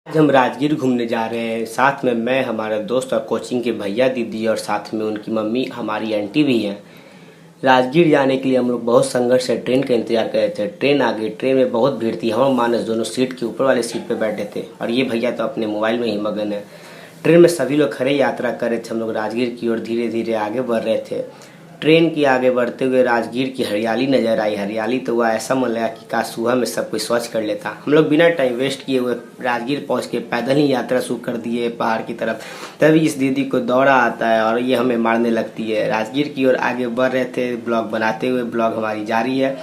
आज हम राजगीर घूमने जा रहे हैं। साथ में मैं, हमारा दोस्त और कोचिंग के भैया दीदी और साथ में उनकी मम्मी, हमारी आंटी भी हैं। राजगीर जाने के लिए हम लोग बहुत संघर्ष से ट्रेन का इंतजार कर रहे थे। ट्रेन आ गई। ट्रेन में बहुत भीड़ थी। हम और मानस दोनों सीट के ऊपर वाले सीट पे बैठे थे और ये भैया तो अपने मोबाइल में ही मगन है। ट्रेन में सभी लोग खड़े यात्रा कर रहे थे। हम लोग राजगीर की ओर धीरे धीरे आगे बढ़ रहे थे। ट्रेन की आगे बढ़ते हुए राजगीर की हरियाली नजर आई। हरियाली तो हुआ ऐसा मन लगा कि काश सुबह में सब कुछ स्वच्छ कर लेता। हम लोग बिना टाइम वेस्ट किए हुए राजगीर पहुंच के पैदल ही यात्रा शुरू कर दिए पहाड़ की तरफ। तभी इस दीदी को दौड़ा आता है और ये हमें मारने लगती है। राजगीर की ओर आगे बढ़ रहे थे ब्लॉग बनाते हुए। ब्लॉग हमारी जारी है।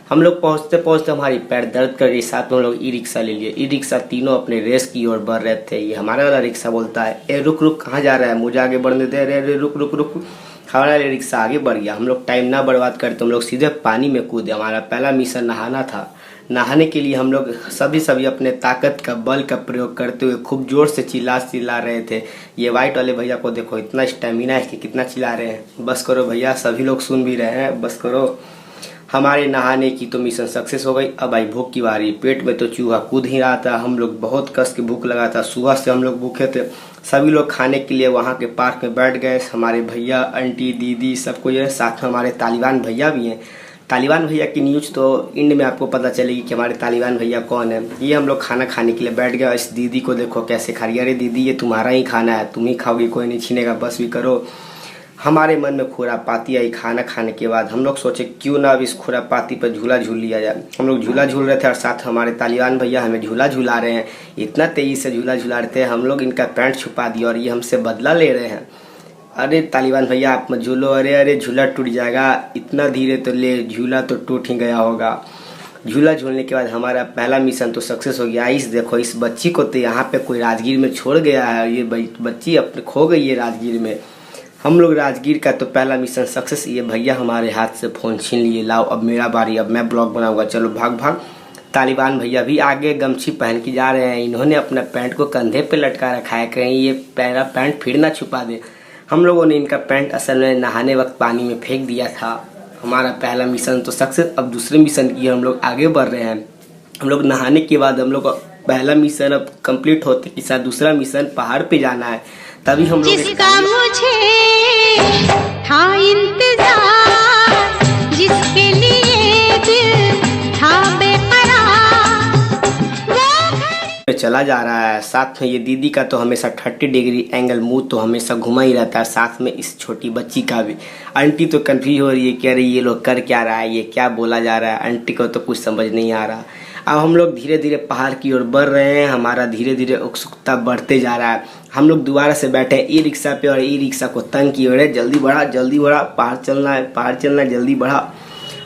हम लोग पहुंचते पहुंचते हमारी पैर दर्द कर रही। साथ में हम लोग ई रिक्शा ले लिए। ई रिक्शा तीनों अपने रेस की ओर बढ़ रहे थे। ये हमारा वाला रिक्शा बोलता है, ए रुक रुक, कहाँ जा रहा है, मुझे आगे बढ़ने दे। रे रुक रुक रुक। हमारा रिक्शा आगे बढ़ गया। हम लोग टाइम ना बर्बाद करते हम लोग सीधे पानी में कूदे। हमारा पहला मिशन नहाना था। नहाने के लिए हम लोग सभी अपने ताकत का बल का प्रयोग करते हुए खूब जोर से चिल्ला रहे थे। ये वाइट वाले भैया को देखो, इतना स्टेमिना है कि कितना चिल्ला रहे हैं। बस करो भैया, सभी लोग सुन भी रहे हैं, बस करो। हमारे नहाने की तो मिशन सक्सेस हो गई। अब आई भूख की बारी। पेट में तो चूहा कूद ही रहा था। हम लोग बहुत कस के भूख लगा था। सुबह से हम लोग भूखे थे। सभी लोग खाने के लिए वहाँ के पार्क में बैठ गए। हमारे भैया, आंटी, दीदी सबको ये साथ में हमारे तालिबान भैया भी हैं। तालिबान भैया की न्यूज़ तो इंड में आपको पता चलेगी कि हमारे तालिबान भैया कौन है। ये हम लोग खाना खाने के लिए बैठ गए। इस दीदी को देखो कैसे खा रही है। अरे दीदी, ये तुम्हारा ही खाना है, तुम ही खाओगी, कोई नहीं छीनेगा, बस भी करो। हमारे मन में खुरापाती आई। खाना खाने के बाद हम लोग सोचे क्यों ना अब इस खुरापाती पर झूला झूल लिया जाए। हम लोग झूला झूल रहे थे और साथ हमारे तालिबान भैया हमें झूला झूला रहे हैं। इतना तेजी से झूला झूला रहे थे हम लोग इनका पैंट छुपा दिया और ये हमसे बदला ले रहे हैं। अरे तालिबान भैया आप मत झूलो, अरे अरे झूला टूट जाएगा, इतना धीरे तो ले, झूला तो टूट ही गया होगा। झूला झूलने के बाद हमारा पहला मिशन तो सक्सेस हो गया। इस देखो, इस बच्ची को तो यहाँ पे कोई राजगीर में छोड़ गया है। ये बच्ची अपने खो गई है राजगीर में। हम लोग राजगीर का तो पहला मिशन सक्सेस। ये भैया हमारे हाथ से फ़ोन छीन लिए। लाओ अब मेरा बारी, अब मैं ब्लॉग बनाऊंगा, चलो भाग भाग। तालिबान भैया भी आगे गमछी पहन के जा रहे हैं। इन्होंने अपना पैंट को कंधे पे लटका रखा है, कहीं ये मेरा पैंट फिर ना छुपा दे। हम लोगों ने इनका पैंट असल में नहाने वक्त पानी में फेंक दिया था। हमारा पहला मिशन तो सक्सेस। अब दूसरे मिशन की हम लोग आगे बढ़ रहे हैं। हम लोग नहाने के बाद हम लोग पहला मिशन अब कंप्लीट होते के साथ दूसरा मिशन पहाड़ पे जाना है। तभी हम लोग जिसका मुझे था इंतजार, जिसके लिए दिल था बेकरार, चला जा रहा है। साथ में ये दीदी का तो हमेशा 30 डिग्री एंगल मुंह तो हमेशा घुमा ही रहता है। साथ में इस छोटी बच्ची का भी। आंटी तो कंफ्यूज हो रही है, कह रही ये लोग कर क्या रहा है, ये क्या बोला जा रहा है। आंटी को तो कुछ समझ नहीं आ रहा। अब हम लोग धीरे धीरे पहाड़ की ओर बढ़ रहे हैं। हमारा धीरे धीरे उत्सुकता बढ़ते जा रहा है। हम लोग दोबारा से बैठे ई रिक्शा पे और ई रिक्शा को तंग किए हो रहे, जल्दी बढ़ा, पहाड़ चलना है, जल्दी बढ़ा।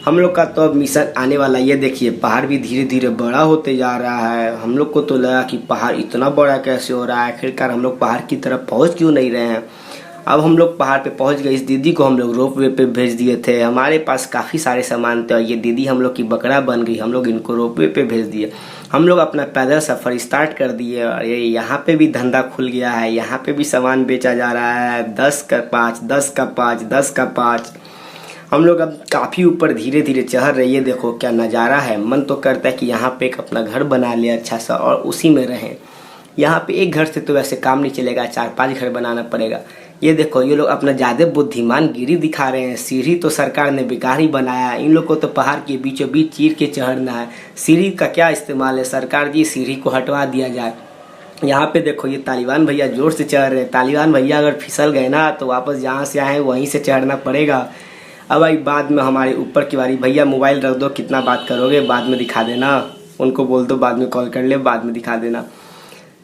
हम लोग का तो अब मिशन आने वाला। ये देखिए पहाड़ भी धीरे धीरे बड़ा होते जा रहा है। हम लोग को तो लगा कि पहाड़ इतना बड़ा कैसे हो रहा है, आखिरकार हम लोग पहाड़ की तरफ पहुंच क्यों नहीं रहे हैं। अब हम लोग पहाड़ पे पहुंच गए। इस दीदी को हम लोग रोप वे पे भेज दिए थे। हमारे पास काफ़ी सारे सामान थे और ये दीदी हम लोग की बकरा बन गई। हम लोग इनको रोप वे पे भेज दिए। हम लोग अपना पैदल सफ़र स्टार्ट कर दिए और ये यहाँ पे भी धंधा खुल गया है। यहाँ पे भी सामान बेचा जा रहा है। 10 का 5, 10 का 5, 10 का 5। हम लोग अब काफ़ी ऊपर धीरे धीरे चढ़ रहे। ये देखो क्या नज़ारा है। मन तो करता है कि यहाँ पे एक अपना घर बना ले अच्छा सा और उसी में रहें। यहाँ पे एक घर से तो वैसे काम नहीं चलेगा, 4-5 घर बनाना पड़ेगा। ये देखो ये लोग अपना ज़्यादा बुद्धिमान गिरी दिखा रहे हैं। सीढ़ी तो सरकार ने बेकार ही बनाया है। इन लोग को तो पहाड़ के बीचों बीच चीर के चढ़ना है। सीढ़ी का क्या इस्तेमाल है, सरकार जी सीढ़ी को हटवा दिया जाए। यहाँ पे देखो ये तालिबान भैया जोर से चढ़ रहे हैं। तालिबान भैया अगर फिसल गए ना तो वापस जहाँ से आए वहीं से चढ़ना पड़ेगा। अब भाई बाद में हमारे ऊपर की बारी। भैया मोबाइल रख दो, कितना बात करोगे, बाद में दिखा देना। उनको बोल दो बाद में कॉल कर ले, बाद में दिखा देना।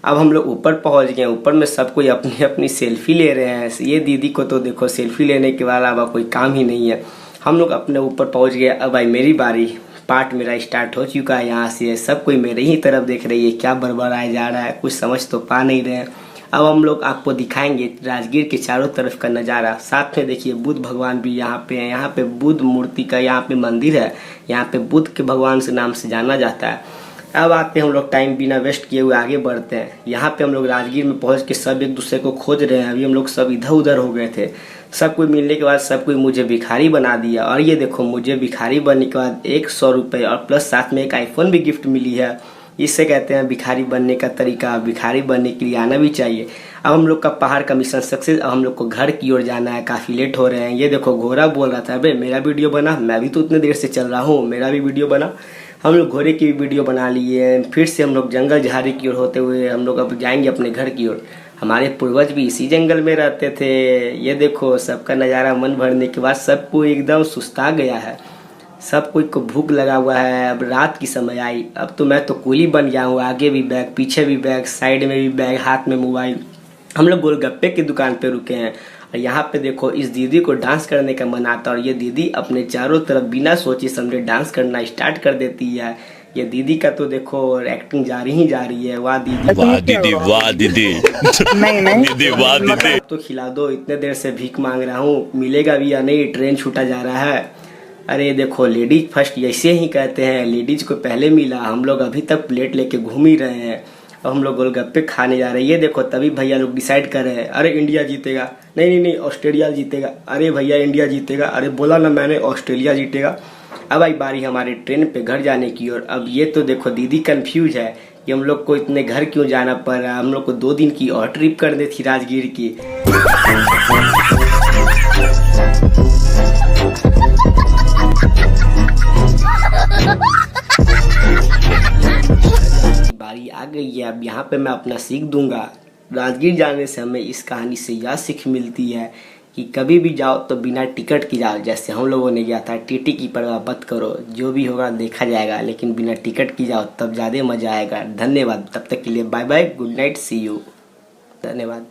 अब हम लोग ऊपर पहुंच गए। ऊपर में सब कोई अपनी अपनी सेल्फी ले रहे हैं। ये दीदी को तो देखो सेल्फी लेने के अलावा कोई काम ही नहीं है। हम लोग अपने ऊपर पहुंच गए। अब भाई मेरी बारी। पार्ट मेरा स्टार्ट हो चुका है। यहाँ से सब कोई मेरे ही तरफ देख रही है। क्या बड़बड़ाया जा रहा है, कुछ समझ तो पा नहीं रहे हैं। अब हम लोग आपको दिखाएंगे राजगीर के चारों तरफ का नज़ारा। साथ में देखिए बुद्ध भगवान भी यहाँ पे है। यहाँ पे बुद्ध मूर्ति का यहाँ पे मंदिर है। यहाँ पे बुद्ध के भगवान से नाम से जाना जाता है। अब आते हम लोग टाइम बिना वेस्ट किए हुए आगे बढ़ते हैं। यहाँ पे हम लोग राजगीर में पहुँच के सब एक दूसरे को खोज रहे हैं। अभी हम लोग सब इधर उधर हो गए थे। सब कोई मिलने के बाद सब कोई मुझे भिखारी बना दिया। और ये देखो मुझे भिखारी बनने के बाद 100 रुपये और प्लस साथ में एक आईफोन भी गिफ्ट मिली है। इससे कहते हैं भिखारी बनने का तरीका। भिखारी बनने के लिए आना भी चाहिए। अब हम लोग का पहाड़ का मिशन सक्सेस। अब हम लोग को घर की ओर जाना है, काफ़ी लेट हो रहे हैं। ये देखो घोड़ा बोल रहा था, अबे मेरा वीडियो बना, मैं भी तो उतने देर से चल रहा हूँ, मेरा भी वीडियो बना। हम लोग घोड़े की भी वीडियो बना लिए। फिर से हम लोग जंगल झाड़ी की ओर होते हुए हम लोग अब जाएंगे अपने घर की ओर। हमारे पूर्वज भी इसी जंगल में रहते थे। ये देखो सबका नज़ारा मन भरने के बाद सबको एकदम सुस्ता गया है, सब कोई को भूख लगा हुआ है। अब रात की समय आई, अब तो मैं तो कूली बन गया हूँ। आगे भी बैग, पीछे भी बैग, साइड में भी बैग, हाथ में मोबाइल। हम लोग गोलगप्पे की दुकान पे रुके हैं और यहाँ पे देखो इस दीदी को डांस करने का मन आता है और ये दीदी अपने चारों तरफ बिना सोचे समझे डांस करना स्टार्ट कर देती है। ये दीदी का तो देखो एक्टिंग जारी ही जा रही है। वाह दीदी, वाह दीदी, वाह दीदी। नहीं दीदी, वाह दीदी। तो खिला दो, इतने देर से भीख मांग रहा हूँ, मिलेगा भी या नहीं, ट्रेन छूटा जा रहा है। अरे देखो लेडीज फर्स्ट ऐसे ही कहते हैं, लेडीज को पहले मिला। हम लोग अभी तक प्लेट लेके घूम ही रहे हैं और हम लोग गोलगप्पे खाने जा रहे हैं। ये देखो तभी भैया लोग डिसाइड कर रहे हैं, अरे इंडिया जीतेगा, नहीं नहीं नहीं ऑस्ट्रेलिया जीतेगा, अरे भैया इंडिया जीतेगा, अरे बोला ना मैंने ऑस्ट्रेलिया जीतेगा। अब आई बारी हमारे ट्रेन पे घर जाने की और अब ये तो देखो दीदी कंफ्यूज है कि हम लोग को इतने घर क्यों जाना पड़ रहा है। हम लोग को 2 दिन की और ट्रिप करनी थी राजगीर की। बारी आ गई है, अब यहाँ पे मैं अपना सीख दूंगा। राजगीर जाने से हमें इस कहानी से यह सीख मिलती है कि कभी भी जाओ तो बिना टिकट की जाओ। जैसे हम लोगों ने गया था, टीटी की परवाह मत करो, जो भी होगा देखा जाएगा, लेकिन बिना टिकट की जाओ तब ज़्यादा मजा आएगा। धन्यवाद, तब तक के लिए bye bye, good night, see you. धन्यवाद।